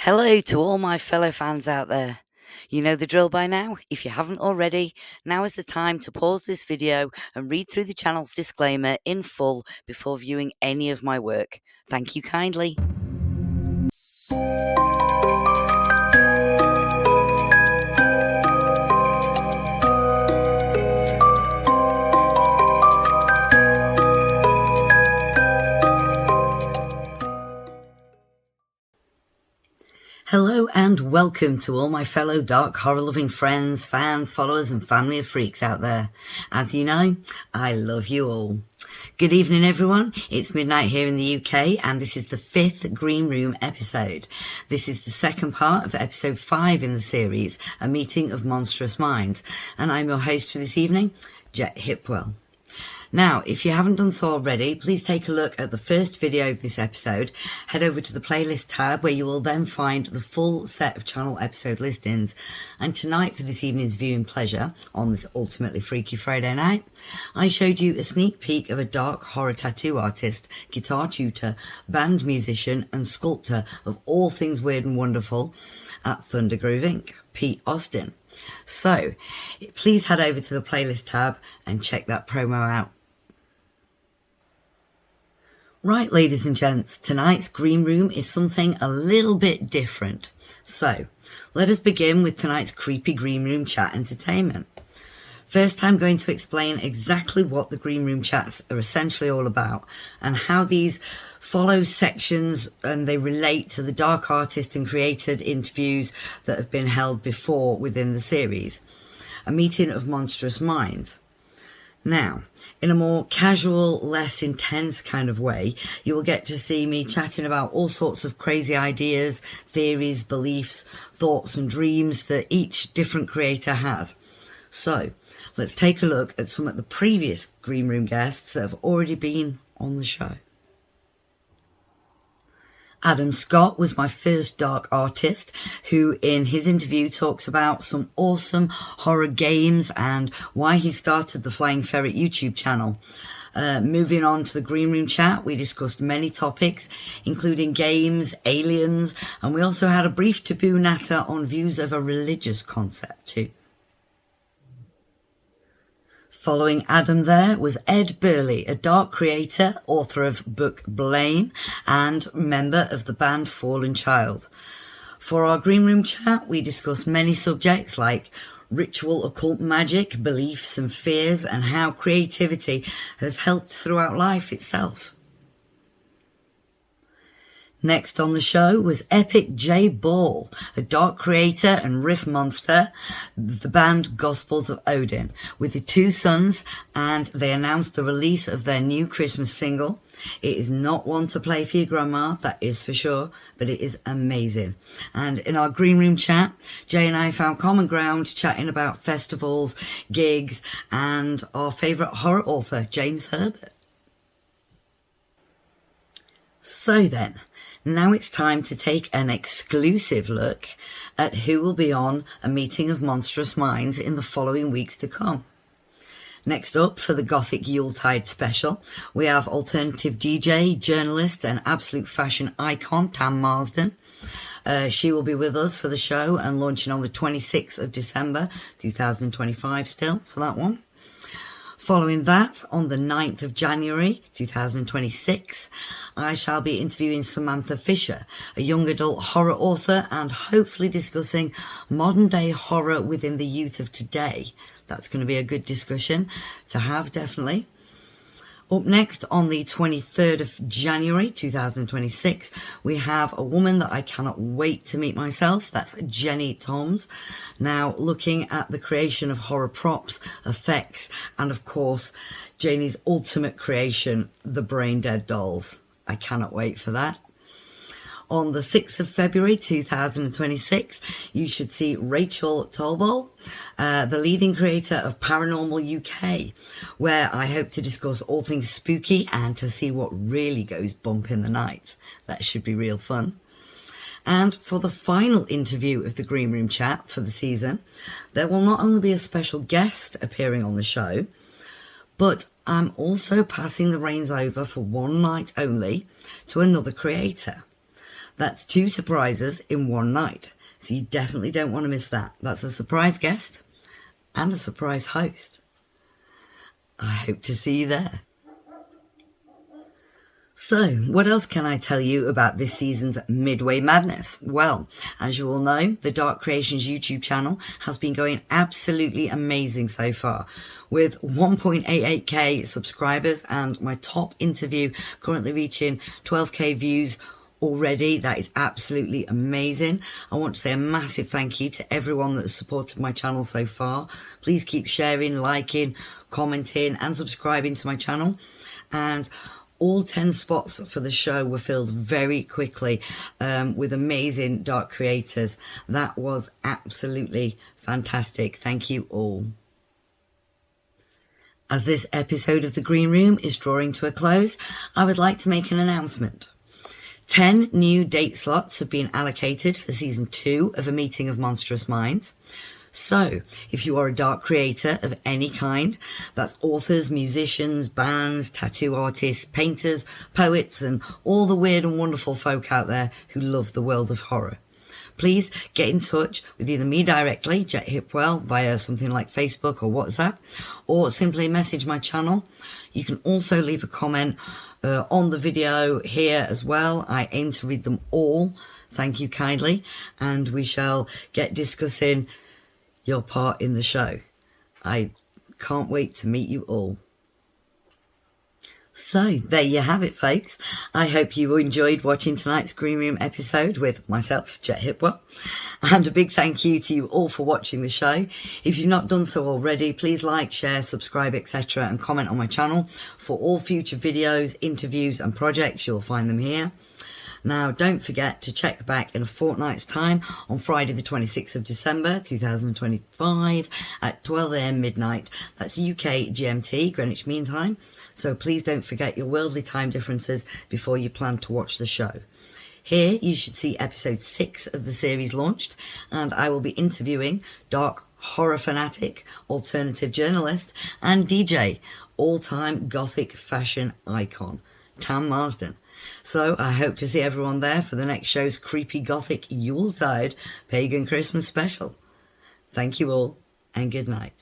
Hello to all my fellow fans out there. You know the drill by now. If you haven't already, now is the time to pause this video and read through the channel's disclaimer in full before viewing any of my work. Thank you kindly. Hello and welcome to all my fellow dark horror loving friends, fans, followers and family of freaks out there. As you know, I love you all. Good evening everyone, it's midnight here in the UK and this is the 5th Green Room episode. This is the second part of episode 5 in the series, A Meeting of Monstrous Minds, and I'm your host for this evening, Jet Hipwell. Now, if you haven't done so already, please take a look at the first video of this episode. Head over to the playlist tab where you will then find the full set of channel episode listings. And tonight, for this evening's viewing pleasure, on this ultimately freaky Friday night, I showed you a sneak peek of a dark horror tattoo artist, guitar tutor, band musician and sculptor of all things weird and wonderful at Thunder Groove Inc., Pete Austin. So, please head over to the playlist tab and check that promo out. Right, ladies and gents, tonight's Green Room is something a little bit different. So, let us begin with tonight's creepy Green Room chat entertainment. First, I'm going to explain exactly what the Green Room chats are essentially all about and how these follow sections and they relate to the dark artist and created interviews that have been held before within the series. A Meeting of Monstrous Minds. Now, in a more casual, less intense kind of way, you will get to see me chatting about all sorts of crazy ideas, theories, beliefs, thoughts and dreams that each different creator has. So, let's take a look at some of the previous Green Room guests that have already been on the show. Adam Scott was my first dark artist who in his interview talks about some awesome horror games and why he started the Flying Ferret YouTube channel. Moving on to the Green Room chat, we discussed many topics, including games, aliens, and we also had a brief taboo natter on views of a religious concept too. Following Adam there was Ed Burley, a dark creator, author of book Blame, and member of the band Fallen Child. For our Green Room chat, we discussed many subjects like ritual occult magic, beliefs and fears, and how creativity has helped throughout life itself. Next on the show was Epic J Ball, a dark creator and riff monster, the band Gospels of Odin, with the two sons, and they announced the release of their new Christmas single. It is not one to play for your grandma, that is for sure, but it is amazing. And in our Green Room chat, Jay and I found common ground chatting about festivals, gigs, and our favourite horror author, James Herbert. So then, now it's time to take an exclusive look at who will be on A Meeting of Monstrous Minds in the following weeks to come. Next up, for the Gothic Yuletide special, we have alternative DJ, journalist and absolute fashion icon Tam Marsden. She will be with us for the show and launching on the 26th of December 2025 still for that one. Following that, on the 9th of January 2026, I shall be interviewing Samantha Fisher, a young adult horror author, and hopefully discussing modern day horror within the youth of today. That's going to be a good discussion to have, definitely. Up next, on the 23rd of January 2026, we have a woman that I cannot wait to meet myself. That's Jenny Toms. Now, looking at the creation of horror props, effects, and of course, Janie's ultimate creation, the Brain Dead dolls. I cannot wait for that. On the 6th of February 2026, you should see Rachel Tolbol, the leading creator of Paranormal UK, where I hope to discuss all things spooky and to see what really goes bump in the night. That should be real fun. And for the final interview of the Green Room chat for the season, there will not only be a special guest appearing on the show, but I'm also passing the reins over for one night only to another creator. That's 2 surprises in one night, so you definitely don't want to miss that. That's a surprise guest and a surprise host. I hope to see you there. So, what else can I tell you about this season's Midway Madness? Well, as you all know, the Dark Creations YouTube channel has been going absolutely amazing so far, with 1.88k subscribers and my top interview currently reaching 12k views already. That is absolutely amazing. I want to say a massive thank you to everyone that's supported my channel so far. Please keep sharing, liking, commenting and subscribing to my channel. And all 10 spots for the show were filled very quickly with amazing dark creators. That was absolutely fantastic. Thank you all. As this episode of The Green Room is drawing to a close, I would like to make an announcement. 10 new date slots have been allocated for season 2 of A Meeting of Monstrous Minds. So, if you are a dark creator of any kind, that's authors, musicians, bands, tattoo artists, painters, poets, and all the weird and wonderful folk out there who love the world of horror, please get in touch with either me directly, Jet Hipwell, via something like Facebook or WhatsApp, or simply message my channel. You can also leave a comment on the video here as well. I aim to read them all. Thank you kindly, and we shall get discussing your part in the show. I can't wait to meet you all. So there you have it, folks. I hope you enjoyed watching tonight's Green Room episode with myself, Jet Hipwell, and a big thank you to you all for watching the show. If you've not done so already, please like, share, subscribe, etc. and comment on my channel. For all future videos, interviews and projects, you'll find them here. Now, don't forget to check back in a fortnight's time on Friday the 26th of December 2025 at 12 a.m. midnight. That's UK GMT, Greenwich Mean Time. So please don't forget your worldly time differences before you plan to watch the show. Here you should see episode 6 of the series launched, and I will be interviewing dark horror fanatic, alternative journalist and DJ, all-time gothic fashion icon, Tam Marsden. So I hope to see everyone there for the next show's creepy gothic Yuletide pagan Christmas special. Thank you all and good night.